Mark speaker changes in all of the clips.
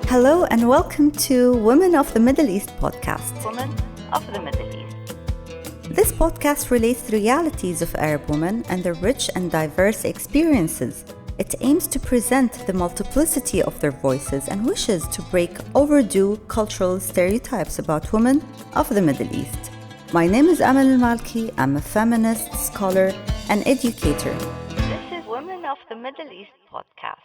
Speaker 1: Hello and welcome to Women of the Middle East podcast.
Speaker 2: Women of the Middle East.
Speaker 1: This podcast relates the realities of Arab women and their rich and diverse experiences. It aims to present the multiplicity of their voices and wishes to break overdue cultural stereotypes about women of the Middle East. My name is Amal Al-Malki. I'm a feminist, scholar, and educator.
Speaker 2: This is Women of the Middle East podcast.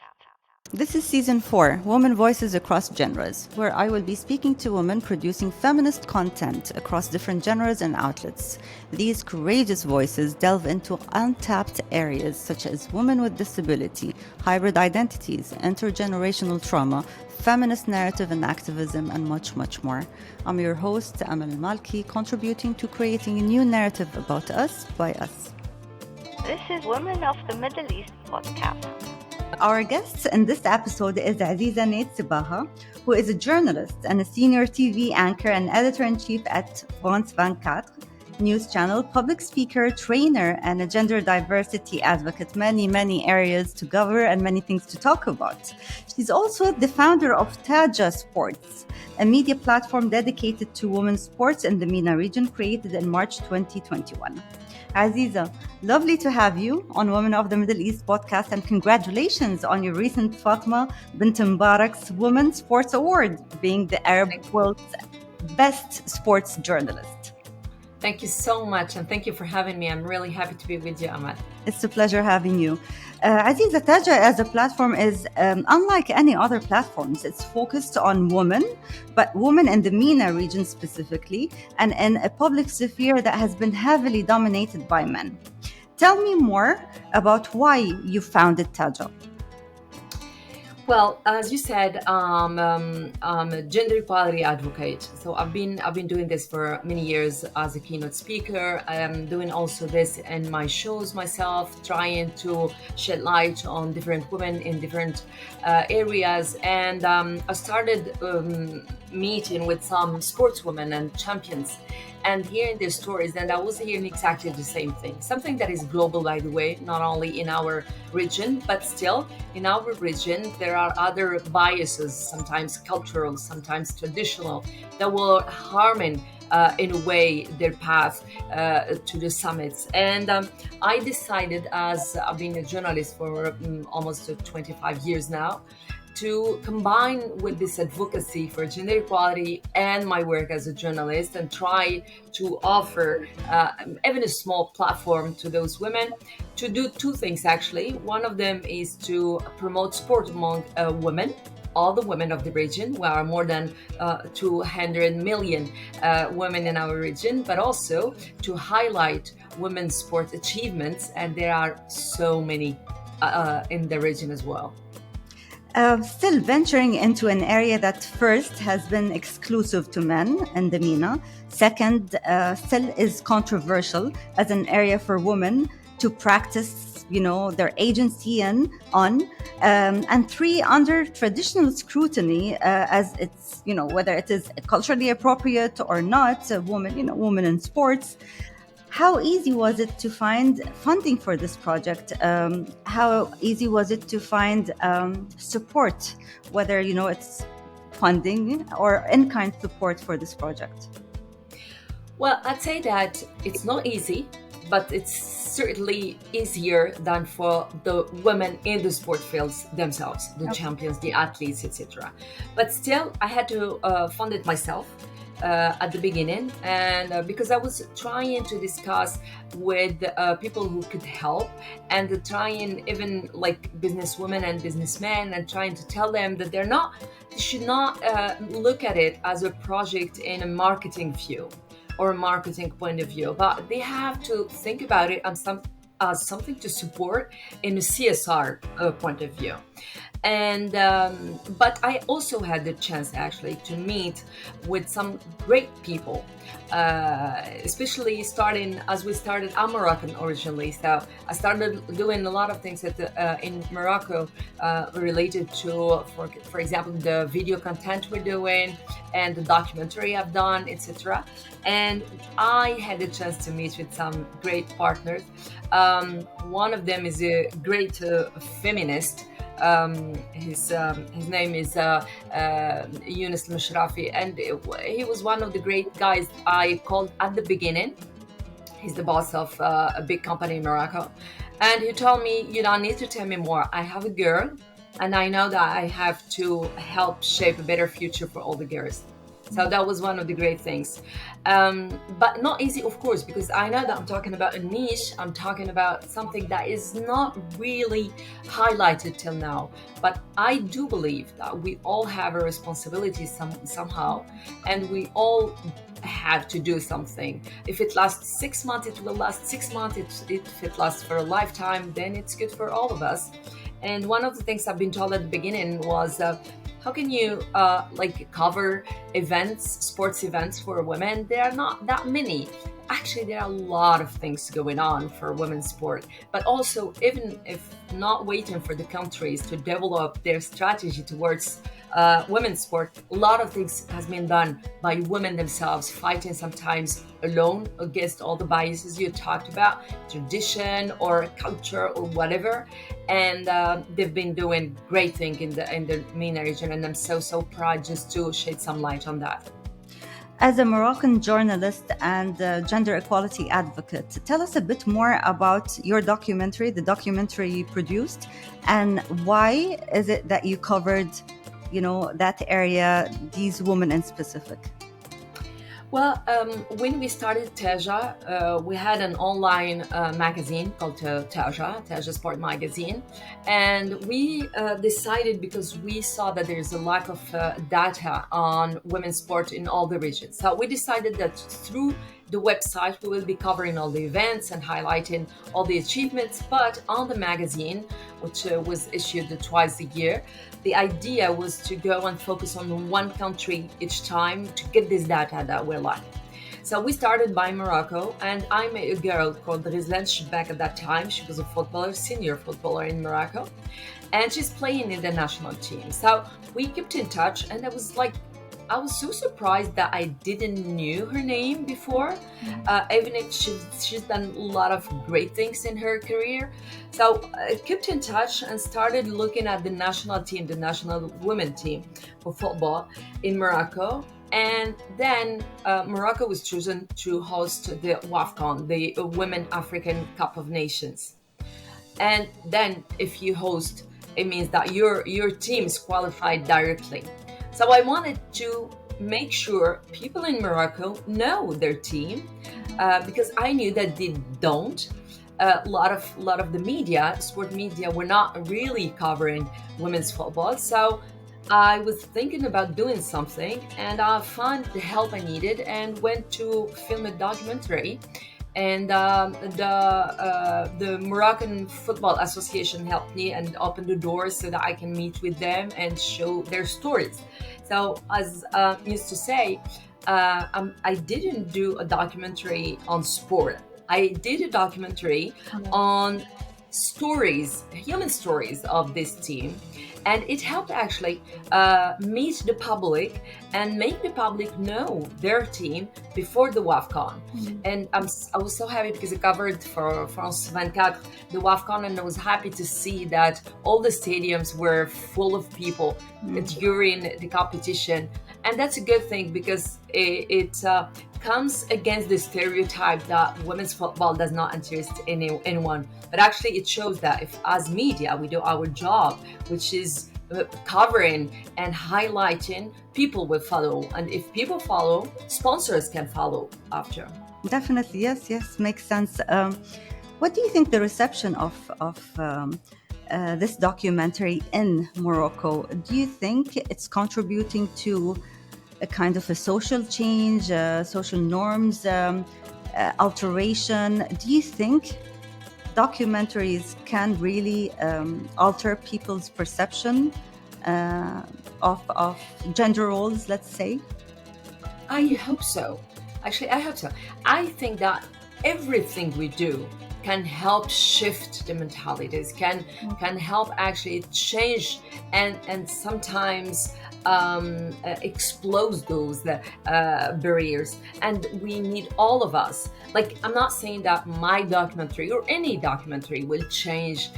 Speaker 1: This is Season 4, Women Voices Across Genres, where I will be speaking to women producing feminist content across different genres and outlets. These courageous voices delve into untapped areas such as women with disability, hybrid identities, intergenerational trauma, feminist narrative and activism, and much, much more. I'm your host, Amal Al-Malki, contributing to creating a new narrative about us by us.
Speaker 2: This is Women of the Middle East podcast.
Speaker 1: Our guest in this episode is Aziza Nait Sibaha, who is a journalist and a senior TV anchor and editor-in-chief at France 24 news channel, public speaker, trainer, and a gender diversity advocate. Many areas to cover and many things to talk about. She's also the founder of Taja Sport, a media platform dedicated to women's sports in the MENA region, created in March 2021. Aziza, lovely to have you on Women of the Middle East podcast, and congratulations on your recent Fatma bint Mubarak's Women's Sports Award, being the Arab world's best sports journalist.
Speaker 3: Thank you so much, and thank you for having me. I'm really happy to be with you, Ahmad.
Speaker 1: It's a pleasure having you. Aziza, Taja as a platform is unlike any other platforms. It's focused on women, but women in the MENA region specifically, and in a public sphere that has been heavily dominated by men. Tell me more about why you founded Taja.
Speaker 3: Well, as you said, I'm a gender equality advocate. So I've been doing this for many years as a keynote speaker. I'm doing also this in my shows myself, trying to shed light on different women in different areas. And I started meeting with some sportswomen and champions and hearing their stories, and I was hearing exactly the same thing. Something that is global, by the way, not only in our region, but still in our region, there are other biases, sometimes cultural, sometimes traditional, that will harming in a way their path to the summits. And I decided, as I've been a journalist for almost 25 years now, to combine with this advocacy for gender equality and my work as a journalist, and try to offer even a small platform to those women to do two things, actually. One of them is to promote sport among women, all the women of the region. We are more than 200 million women in our region, but also to highlight women's sport achievements, and there are so many in the region as well.
Speaker 1: Still venturing into an area that first has been exclusive to men in the MENA, second still is controversial as an area for women to practice, their agency on, and three, under traditional scrutiny as it's, whether it is culturally appropriate or not, women in sports. How easy was it to find funding for this project? How easy was it to find support, whether, it's funding or in-kind support for this project?
Speaker 3: Well, I'd say that it's not easy, but it's certainly easier than for the women in the sport fields themselves, the champions, the athletes, etc. But still, I had to fund it myself. At the beginning, and because I was trying to discuss with people who could help, and trying even like businesswomen and businessmen, and trying to tell them that they should not look at it as a project in a marketing view or a marketing point of view, but they have to think about it as something to support in a CSR point of view. And but I also had the chance actually to meet with some great people, especially starting as we started. I'm Moroccan originally, so I started doing a lot of things in Morocco related to, for example, the video content we're doing and the documentary I've done, etc. And I had the chance to meet with some great partners. One of them is a great feminist His name is Yunus Mashrafi, and he was one of the great guys I called at the beginning. He's the boss of a big company in Morocco. And he told me, you don't need to tell me more. I have a girl, and I know that I have to help shape a better future for all the girls. So that was one of the great things. But not easy, of course, because I know that I'm talking about a niche. I'm talking about something that is not really highlighted till now. But I do believe that we all have a responsibility somehow, and we all have to do something. If it lasts 6 months, it will last 6 months. If it lasts for a lifetime, then it's good for all of us. And one of the things I've been told at the beginning was, how can you cover events, sports events for women? There are not that many. Actually, there are a lot of things going on for women's sport, but also, even if not waiting for the countries to develop their strategy towards women's sport, a lot of things has been done by women themselves, fighting sometimes alone against all the biases you talked about, tradition or culture or whatever. And they've been doing great thing in the MENA region, and I'm so proud just to shed some light on that.
Speaker 1: As a Moroccan journalist and gender equality advocate, tell us a bit more about your documentary, the documentary you produced, and why is it that you covered, that area, these women in specific?
Speaker 3: Well, when we started Taja, we had an online magazine called Taja Sport magazine, and we decided, because we saw that there's a lack of data on women's sport in all the regions. So we decided that through the website we will be covering all the events and highlighting all the achievements, but on the magazine, which was issued twice a year, the idea was to go and focus on one country each time to get this data that we're lacking. So we started by Morocco, and I met a girl called Rizlan Shbak at that time. She was a footballer, senior footballer in Morocco, and she's playing in the national team. So we kept in touch, and I was so surprised that I didn't knew her name before, even if she's done a lot of great things in her career. So I kept in touch and started looking at the national team, the national women team for football in Morocco. And then Morocco was chosen to host the WAFCON, the Women African Cup of Nations. And then if you host, it means that your team's qualified directly. So I wanted to make sure people in Morocco know their team, because I knew that they don't. A lot of the media, sport media, were not really covering women's football. So I was thinking about doing something, and I found the help I needed and went to film a documentary. And the Moroccan Football Association helped me and opened the doors so that I can meet with them and show their stories. So, as used to say, I didn't do a documentary on sport. I did a documentary on stories, human stories of this team. And it helped actually meet the public and make the public know their team before the WAFCON. And I was so happy because I covered for France 24 the WAFCON, and I was happy to see that all the stadiums were full of people during the competition. And that's a good thing, because it comes against the stereotype that women's football does not interest anyone. But actually it shows that if, as media, we do our job, which is covering and highlighting, people will follow. And if people follow, sponsors can follow after.
Speaker 1: Definitely, yes, makes sense. What do you think the reception of this documentary in Morocco? Do you think it's contributing to a kind of a social change, social norms, alteration? Do you think documentaries can really alter people's perception of gender roles, let's say?
Speaker 3: I hope so. Actually, I hope so. I think that everything we do can help shift the mentalities, can help actually change and sometimes explode those barriers. And we need all of us. Like, I'm not saying that my documentary or any documentary will change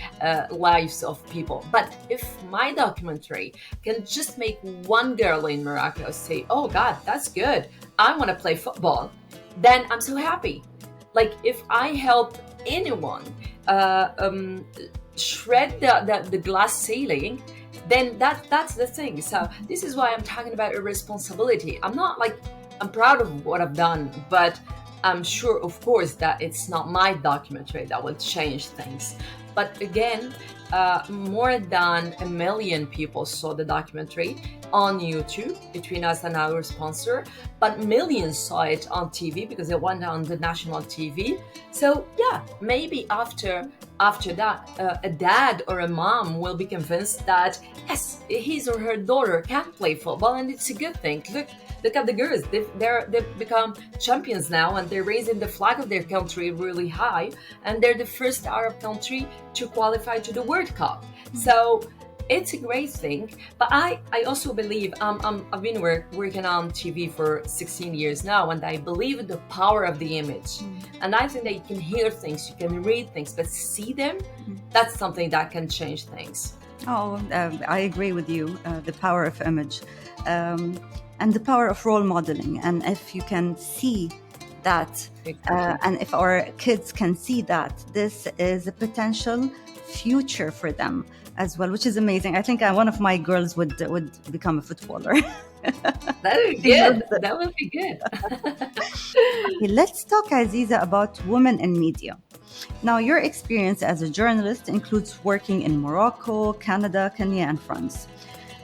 Speaker 3: lives of people, but if my documentary can just make one girl in Morocco say, oh God, that's good, I want to play football, then I'm so happy. Like, if I help anyone shred the glass ceiling, then that's the thing. So this is why I'm talking about a responsibility. I'm not like, I'm proud of what I've done, but I'm sure, of course, that it's not my documentary that will change things. But again, more than 1 million people saw the documentary on YouTube between us and our sponsor, but millions saw it on TV because it went on the national TV. So yeah, maybe after that, a dad or a mom will be convinced that yes, his or her daughter can play football, and it's a good thing. Look at the girls. They've become champions now, and they're raising the flag of their country really high, and they're the first Arab country to qualify to the World Cup. So it's a great thing. But I also believe I've been working on TV for 16 years now, and I believe in the power of the image. And I think that you can hear things, you can read things, but see them, that's something that can change things.
Speaker 1: I agree with you. The power of image. And the power of role modeling. And if you can see that, and if our kids can see that, this is a potential future for them as well, which is amazing. I think one of my girls would become a footballer.
Speaker 3: That would be good. That would be good.
Speaker 1: Okay, let's talk, Aziza, about women in media. Now, your experience as a journalist includes working in Morocco, Canada, Kenya, and France.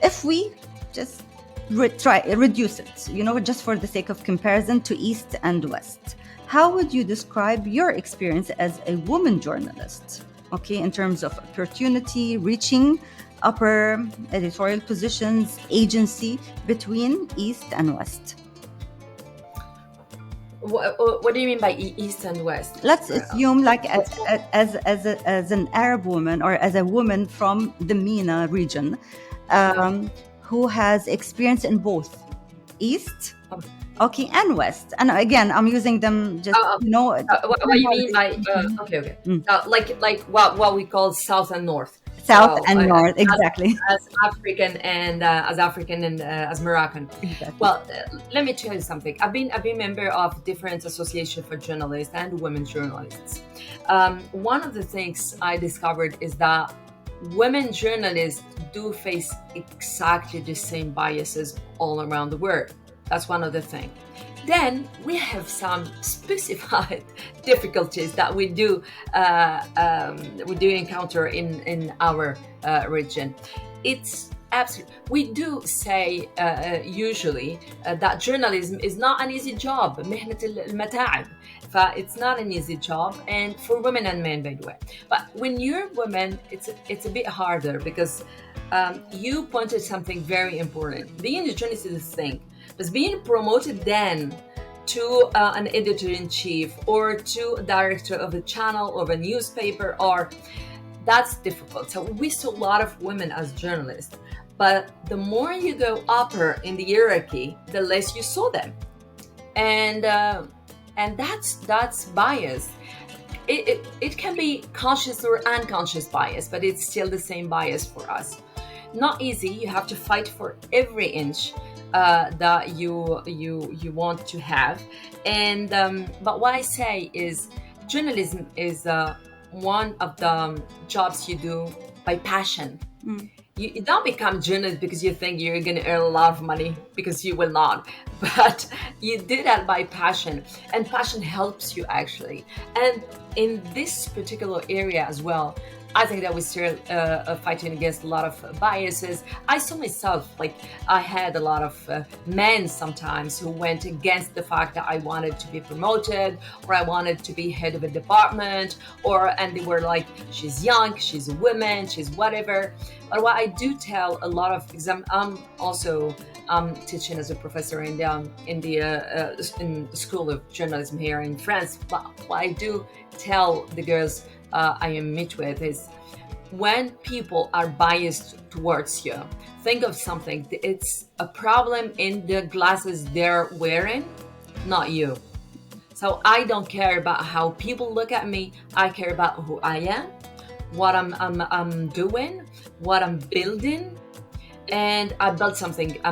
Speaker 1: If we just reduce it, just for the sake of comparison, to East and West, how would you describe your experience as a woman journalist? Okay, in terms of opportunity, reaching upper editorial positions, agency, between East and West.
Speaker 3: What do you mean by East and West?
Speaker 1: Let's assume, like, as an Arab woman, or as a woman from the MENA region, who has experience in both East, okay, and West. And again, I'm using them just,
Speaker 3: what you mean by okay. Like what we call South and North.
Speaker 1: South and North, exactly.
Speaker 3: As African and as Moroccan.
Speaker 1: Exactly.
Speaker 3: Well, let me tell you something. I've been member of different associations for journalists and women journalists. One of the things I discovered is that women journalists do face exactly the same biases all around the world. That's one of the things. Then we have some specified difficulties that we do encounter in our region. It's absolutely. We do say usually that journalism is not an easy job. مهنة المتاعب. It's not an easy job, and for women and men, by the way. But when you're women, it's a bit harder because you pointed something very important. Being a journalist is a thing, but being promoted then to an editor-in-chief or to a director of a channel of a newspaper, or that's difficult. So we saw a lot of women as journalists, but the more you go upper in the hierarchy, the less you saw them, and that's bias. It can be conscious or unconscious bias, but it's still the same bias for us. Not easy. You have to fight for every inch that you want to have. And but what I say is, journalism is one of the jobs you do by passion. You don't become a journalist because you think you're going to earn a lot of money, because you will not. But you do that by passion, and passion helps you actually. And in this particular area as well, I think that we're still fighting against a lot of biases. I saw myself, like, I had a lot of men sometimes who went against the fact that I wanted to be promoted, or I wanted to be head of a department, and they were like, she's young, she's a woman, she's whatever. But what I do tell a lot of, because I'm also teaching as a professor in the School of Journalism here in France. But what I do tell the girls I am meet with is, when people are biased towards you, think of something. It's a problem in the glasses they're wearing, not you. So I don't care about how people look at me. I care about who I am, what I'm doing, what I'm building. And I'm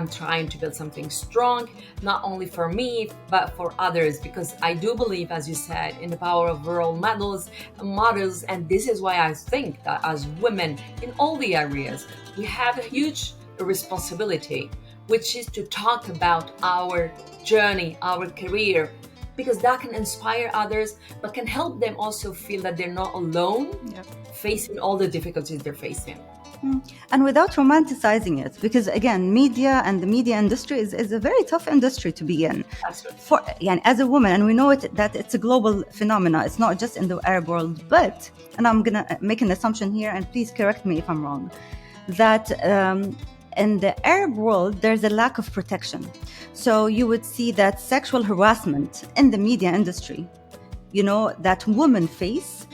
Speaker 3: trying to build something strong, not only for me, but for others, because I do believe, as you said, in the power of role models. And this is why I think that as women in all the areas, we have a huge responsibility, which is to talk about our journey, our career, because that can inspire others, but can help them also feel that they're not alone.
Speaker 1: Yep.
Speaker 3: Facing all the difficulties they're facing.
Speaker 1: And without romanticizing it, because again, media and the media industry is a very tough industry to be in.
Speaker 3: Absolutely.
Speaker 1: As a woman, and we know that it's a global phenomenon. It's not just in the Arab world, but, and I'm going to make an assumption here, and please correct me if I'm wrong, that in the Arab world, there's a lack of protection. So you would see that sexual harassment in the media industry, that women face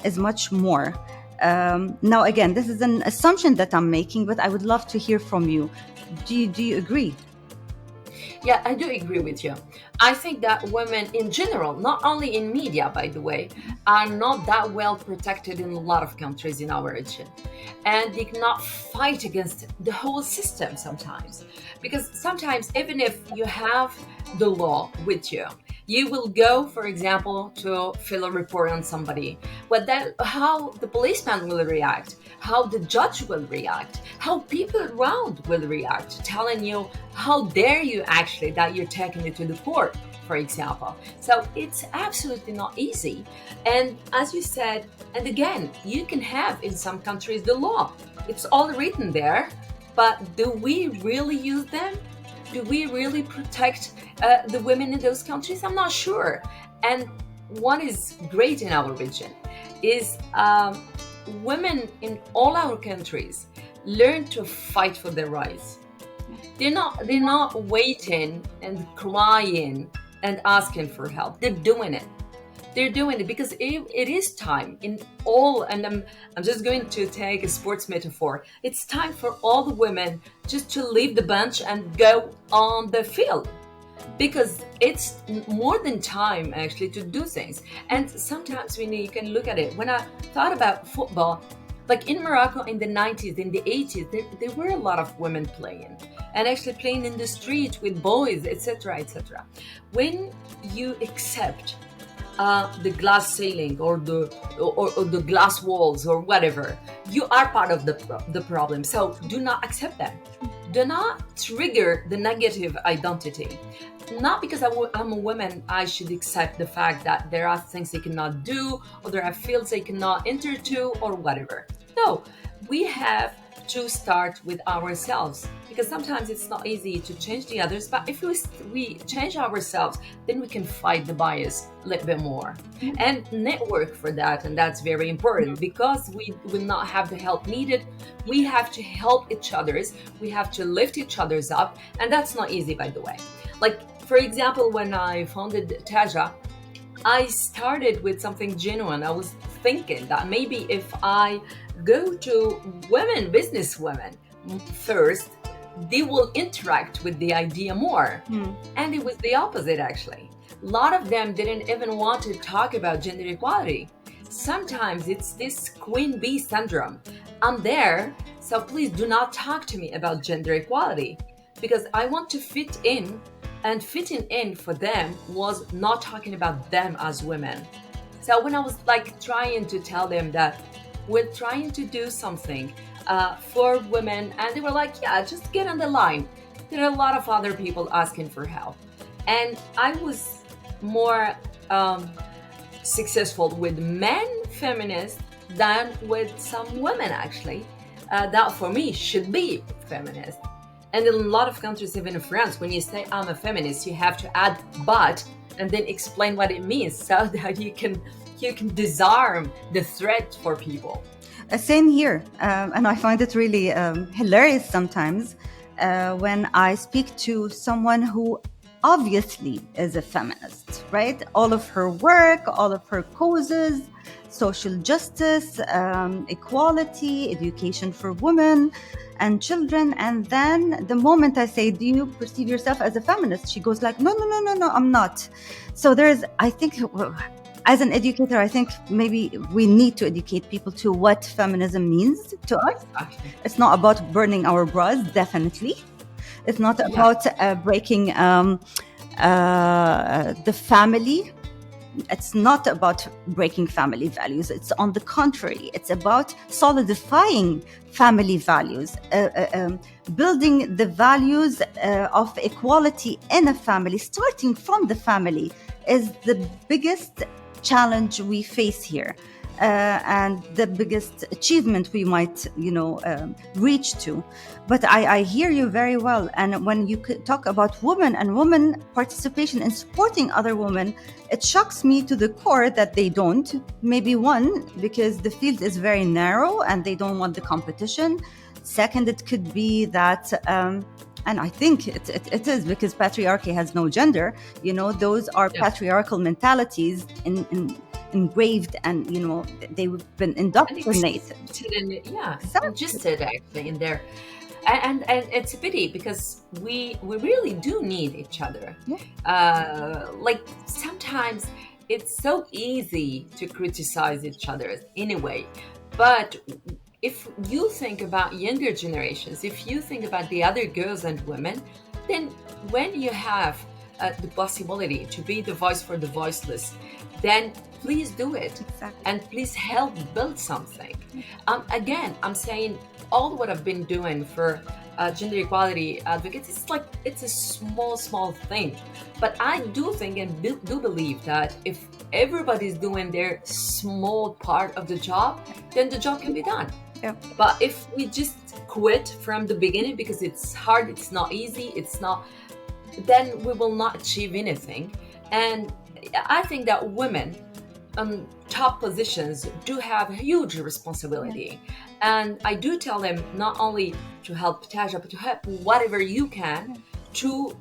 Speaker 1: is much more. Now, again, this is an assumption that I'm making, but I would love to hear from you. Do you agree?
Speaker 3: Yeah, I do agree with you. I think that women in general, not only in media, by the way, are not that well protected in a lot of countries in our region. And they cannot fight against the whole system sometimes. Because sometimes, even if you have the law with you, you will go, for example, to fill a report on somebody. But then how the policeman will react, how the judge will react, how people around will react, telling you, how dare you actually that you're taking it to the court, for example. So it's absolutely not easy. And as you said, and again, you can have in some countries the law. It's all written there, but do we really use them? Do we really protect the women in those countries? I'm not sure. And what is great in our region is women in all our countries learn to fight for their rights. They're not waiting and crying and asking for help. They're doing it. They're doing it because it is time in all, and I'm just going to take a sports metaphor. It's time for all the women just to leave the bench and go on the field, because it's more than time actually to do things. And sometimes when you can look at it, when I thought about football, like in Morocco in the 90s, in the 80s, there were a lot of women playing, and actually playing in the street with boys, etc., etc. When you accept the glass ceiling or the glass walls or whatever, you are part of the problem. So do not accept them. Do not trigger the negative identity. Not because I'm a woman, I should accept the fact that there are things they cannot do, or there are fields they cannot enter to, or whatever. No, we have to start with ourselves, because sometimes it's not easy to change the others, but if we change ourselves, then we can fight the bias a little bit more and network for that. And that's very important, because we will not have the help needed. We have to help each other's, we have to lift each other's up, and that's not easy, by the way. Like, for example, when I founded Taja, I started with something genuine. I was thinking that maybe if I go to business women first, they will interact with the idea more. And it was the opposite, actually. A lot of them didn't even want to talk about gender equality. Sometimes it's this queen bee syndrome. I'm there, so please do not talk to me about gender equality, because I want to fit in, and fitting in for them was not talking about them as women. So when I was trying to tell them that we're trying to do something for women, and they were like, yeah, just get on the line. There are a lot of other people asking for help. And I was more successful with men feminists than with some women, actually, that for me should be feminist. And in a lot of countries, even in France, when you say I'm a feminist, you have to add but and then explain what it means so that you can disarm the threat for people.
Speaker 1: Same here. And I find it really hilarious sometimes when I speak to someone who obviously is a feminist, right? All of her work, all of her causes, social justice, equality, education for women and children. And then the moment I say, do you perceive yourself as a feminist? She goes like, no, I'm not. So there's, I think, as an educator, I think maybe we need to educate people to what feminism means to us. It's not about burning our bras, definitely. It's not about breaking the family. It's not about breaking family values. It's on the contrary. It's about solidifying family values, building the values of equality in a family, starting from the family is the biggest challenge we face here. And the biggest achievement we might, reach to. But I hear you very well. And when you talk about women and women participation in supporting other women, it shocks me to the core that they don't. Maybe one, because the field is very narrow and they don't want the competition. Second, it could be that, and I think it is because patriarchy has no gender. Those are patriarchal mentalities engraved, and they've been indoctrinated.
Speaker 3: Registered actually in there, and it's a pity because we really do need each other. Like sometimes it's so easy to criticize each other anyway, but if you think about younger generations, if you think about the other girls and women, then when you have the possibility to be the voice for the voiceless, then please do it.
Speaker 1: Exactly.
Speaker 3: And please help build something. Again, I'm saying all what I've been doing for gender equality advocates, it's a small thing. But I do think and do believe that if everybody's doing their small part of the job, then the job can be done.
Speaker 1: Yeah.
Speaker 3: But if we just quit from the beginning because it's hard, it's not easy, then we will not achieve anything. And I think that women top positions do have huge responsibility. And I do tell them not only to help Taja, but to help whatever you can to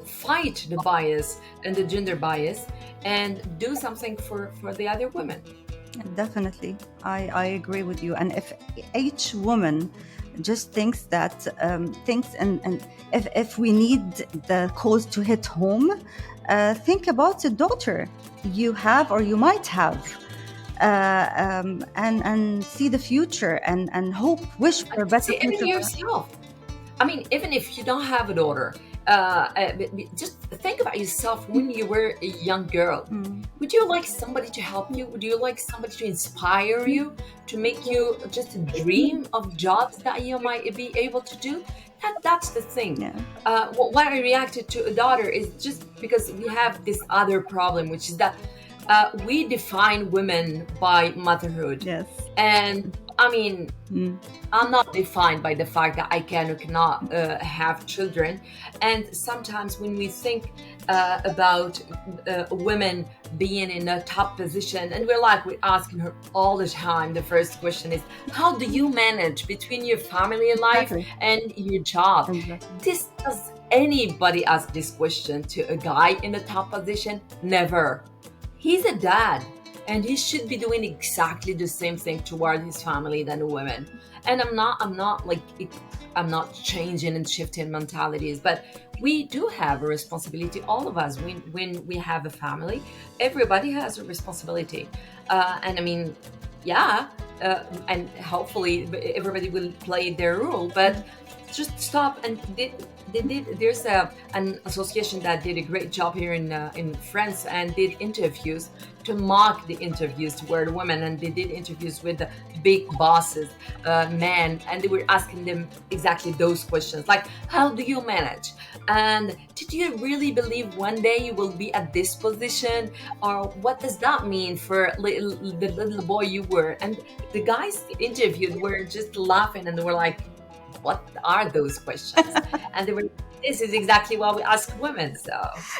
Speaker 3: fight the bias and the gender bias and do something for the other women.
Speaker 1: Definitely. I agree with you. And if each woman just thinks that, and if we need the cause to hit home, think about a daughter you have or you might have, and see the future and hope, wish for a better future.
Speaker 3: Even yourself. I mean, even if you don't have a daughter, just think about yourself when you were a young girl. Would you like somebody to help you? Would you like somebody to inspire you, to make you just dream of jobs that you might be able to do? That's the thing. Why I reacted to a daughter is just because we have this other problem, which is that we define women by motherhood.
Speaker 1: Yes.
Speaker 3: And I mean, I'm not defined by the fact that I can or cannot have children. And sometimes when we think about women being in a top position, and we're asking her all the time, the first question is, how do you manage between your family life and your job? Does anybody ask this question to a guy in a top position? Never. He's a dad. And he should be doing exactly the same thing toward his family than a woman. And I'm not changing and shifting mentalities, but we do have a responsibility, all of us, when we have a family. Everybody has a responsibility. And I mean, and hopefully everybody will play their role, but just stop and there's an association that did a great job here in France and did interviews to mock the interviews where the women, and they did interviews with the big bosses, men, and they were asking them exactly those questions like, how do you manage, and did you really believe one day you will be at this position, or what does that mean for the little boy you were? And the guys interviewed were just laughing and they were like, what are those questions? And they were, this is exactly what we ask women. So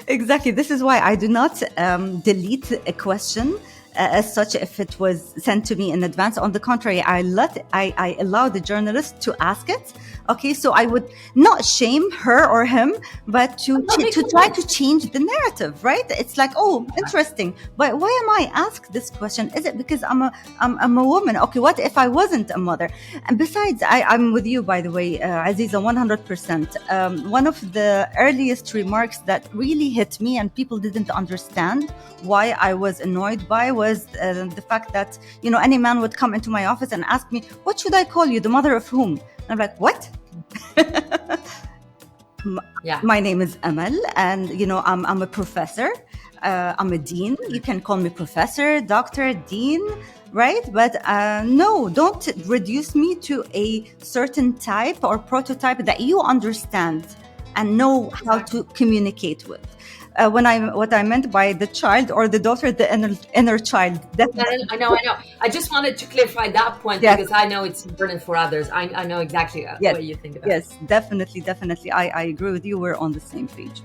Speaker 1: Exactly. This is why I do not delete a question as such if it was sent to me in advance. On the contrary, I allow the journalist to ask it. Okay, so I would not shame her or him, but to try to change the narrative, right? It's like, oh, interesting, but why am I asked this question? Is it because I'm a woman? Okay, what if I wasn't a mother? And besides, I'm with you, by the way, Aziza, 100%. One of the earliest remarks that really hit me and people didn't understand why I was annoyed by was the fact that, any man would come into my office and ask me, what should I call you, the mother of whom? And I'm like, what? My name is Amal, and I'm a professor. I'm a dean. You can call me professor, doctor, dean, right? But no, don't reduce me to a certain type or prototype that you understand and know how to communicate with. What I meant by the child or the daughter, the inner child.
Speaker 3: I know. I just wanted to clarify that point because I know it's important for others. I know exactly what you think about it.
Speaker 1: Yes, definitely. I agree with you. We're on the same page.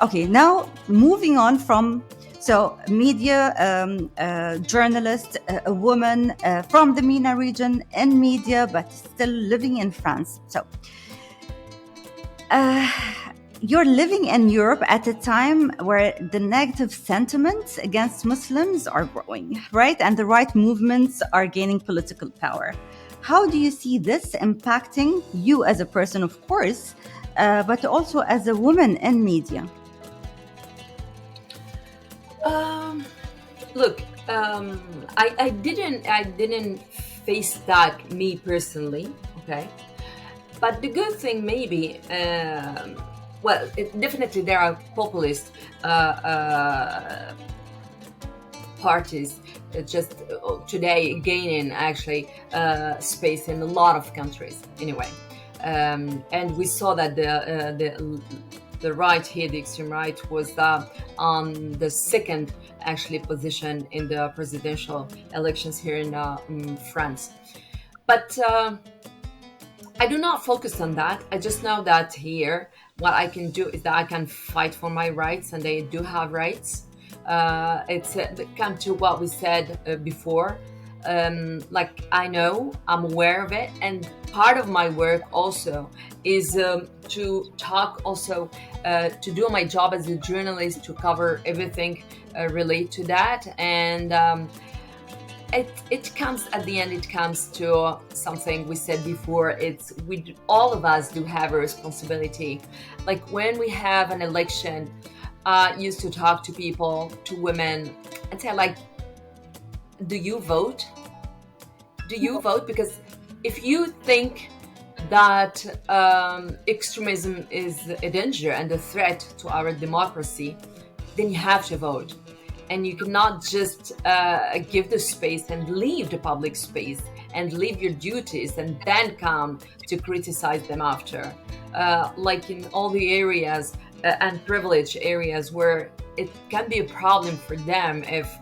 Speaker 1: Okay, now moving on from, media, journalist, a woman from the MENA region in media, but still living in France. So, you're living in Europe at a time where the negative sentiments against Muslims are growing, right? And the right movements are gaining political power. How do you see this impacting you as a person, of course, but also as a woman in media?
Speaker 3: Look, I didn't face that me personally, okay? But the good thing maybe, definitely there are populist parties just today gaining actually space in a lot of countries anyway. And we saw that the right here, the extreme right, was on the second actually position in the presidential elections here in France. But I do not focus on that. I just know that here, what I can do is that I can fight for my rights, and they do have rights. It's come to what we said before. Like, I know, I'm aware of it, and part of my work also is to talk also, to do my job as a journalist, to cover everything related to that. And it comes at the end, it comes to something we said before. All of us do have a responsibility. Like when we have an election, I used to talk to people, to women, and say like, do you vote? Do you vote? Because if you think that extremism is a danger and a threat to our democracy, then you have to vote. And you cannot just give the space and leave the public space and leave your duties and then come to criticize them after. Like in all the areas and privileged areas where it can be a problem for them if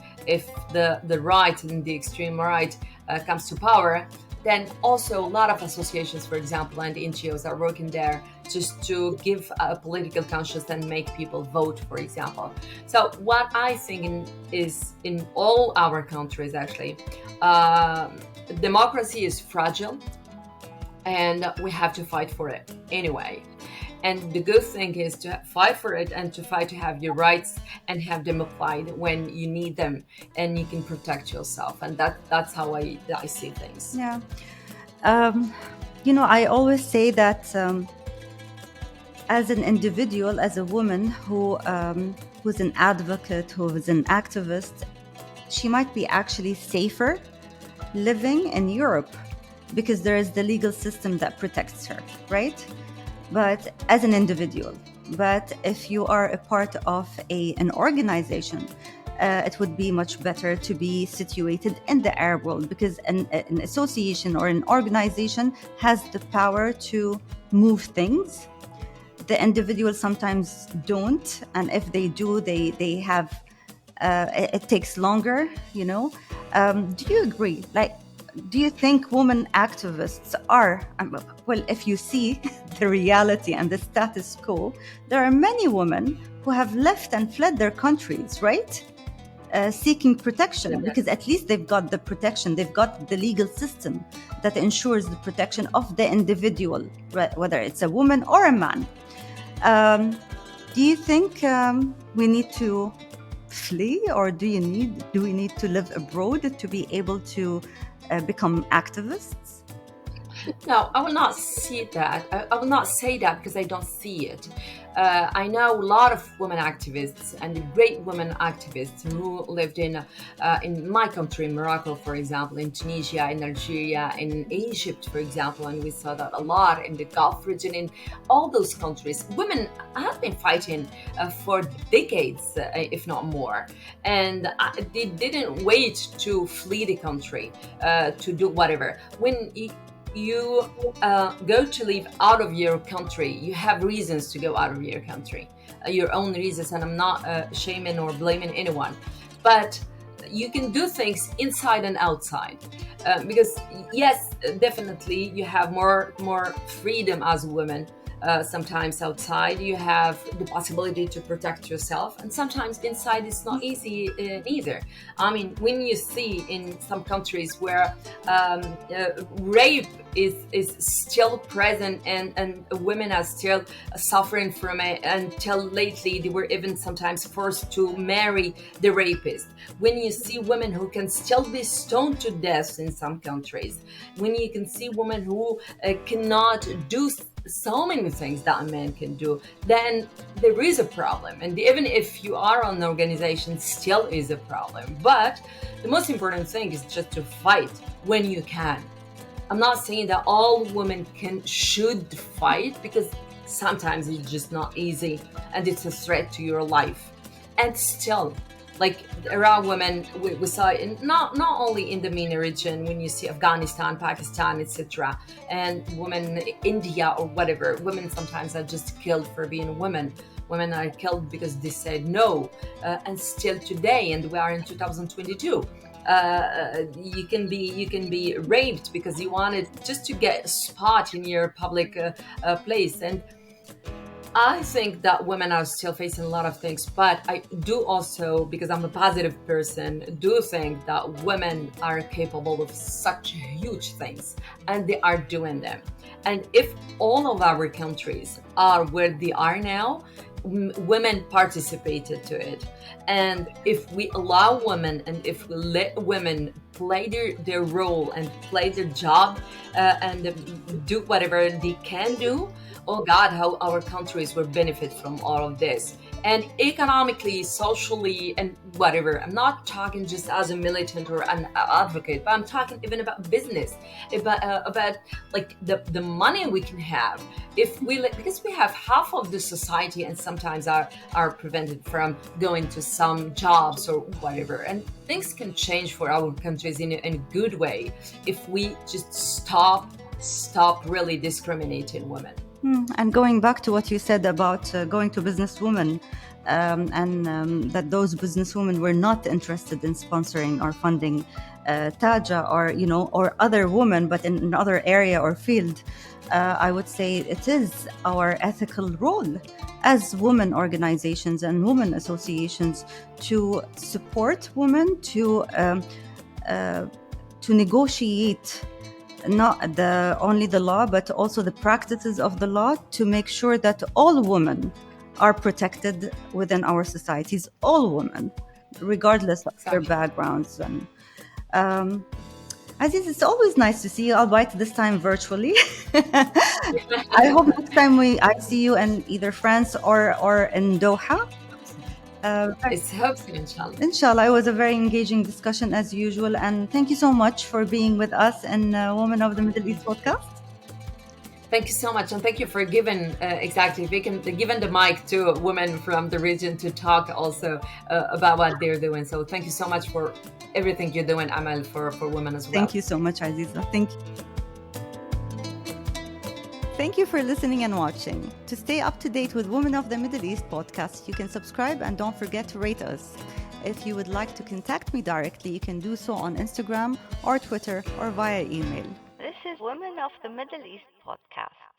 Speaker 3: the right and the extreme right comes to power, then also a lot of associations, for example, and NGOs are working there just to give a political conscience and make people vote, for example. So what I think is in all our countries, actually, democracy is fragile and we have to fight for it anyway. And the good thing is to fight for it and to fight to have your rights and have them applied when you need them, and you can protect yourself. And that's how I see things.
Speaker 1: Yeah. I always say that as an individual, as a woman who's an advocate, who is an activist, she might be actually safer living in Europe because there is the legal system that protects her, right? But as an individual. But if you are a part of an organization, it would be much better to be situated in the Arab world, because an association or an organization has the power to move things. The individuals sometimes don't, and if they do, they have it takes longer, you know. Do you agree? Like, do you think women activists are, well, if you see the reality and the status quo, there are many women who have left and fled their countries, right? Seeking protection, because at least they've got the protection, they've got the legal system that ensures the protection of the individual, right? Whether it's a woman or a man. Do you think we need to flee, or do we need to live abroad to be able to become activists?
Speaker 3: No, I will not see that. I will not say that because I don't see it. I know a lot of women activists and great women activists who lived in my country, in Morocco, for example, in Tunisia, in Algeria, in Egypt, for example, and we saw that a lot in the Gulf region, in all those countries. Women have been fighting for decades, if not more, and they didn't wait to flee the country to do whatever. When you go to live out of your country, you have reasons to go out of your country, your own reasons, and I'm not shaming or blaming anyone, but you can do things inside and outside, because yes, definitely you have more freedom as a woman. Sometimes outside you have the possibility to protect yourself, and sometimes inside it's not easy either. I mean, when you see in some countries where rape is still present, and women are still suffering from it, until lately they were even sometimes forced to marry the rapist. When you see women who can still be stoned to death in some countries, when you can see women who cannot do so many things that a man can do, then there is a problem. And even if you are on an organization, still is a problem. But the most important thing is just to fight when you can. I'm not saying that all women should fight, because sometimes it's just not easy and it's a threat to your life. And still, like, around women, we saw it not only in the MENA region, when you see Afghanistan, Pakistan, etc., and women, India or whatever, women sometimes are just killed for being women. Women are killed because they said no, and still today, and we are in 2022. You can be raped because you wanted just to get a spot in your public place. And I think that women are still facing a lot of things, but I do also, because I'm a positive person, do think that women are capable of such huge things, and they are doing them. And if all of our countries are where they are now, women participated to it. And if we allow women, and if we let women play their role and play their job, and do whatever they can do, oh God, how our countries will benefit from all of this. And economically, socially, and whatever. I'm not talking just as a militant or an advocate, but I'm talking even about business, about like the money we can have if we because we have half of the society, and sometimes are prevented from going to some jobs or whatever. And things can change for our countries in a good way if we just stop really discriminating women.
Speaker 1: And going back to what you said about going to businesswomen, and that those businesswomen were not interested in sponsoring or funding Taja, or other women, but in another area or field, I would say it is our ethical role as women organizations and women associations to support women, to negotiate not only the law, but also the practices of the law, to make sure that all women are protected within our societies, all women, regardless of their backgrounds. And Aziz, it's always nice to see you, albeit this time virtually. I hope next time I see you in either France or in Doha.
Speaker 3: It's hopeful, inshallah.
Speaker 1: Inshallah, it was a very engaging discussion as usual. And thank you so much for being with us in Women of the Middle East podcast.
Speaker 3: Thank you so much, and thank you for giving giving the mic to women from the region to talk also about what they're doing. So thank you so much for everything you're doing, Amal, for women as well.
Speaker 1: Thank you so much, Aziza. Thank you. Thank you for listening and watching. To stay up to date with Women of the Middle East podcast, you can subscribe and don't forget to rate us. If you would like to contact me directly, you can do so on Instagram or Twitter or via email.
Speaker 2: This is Women of the Middle East podcast.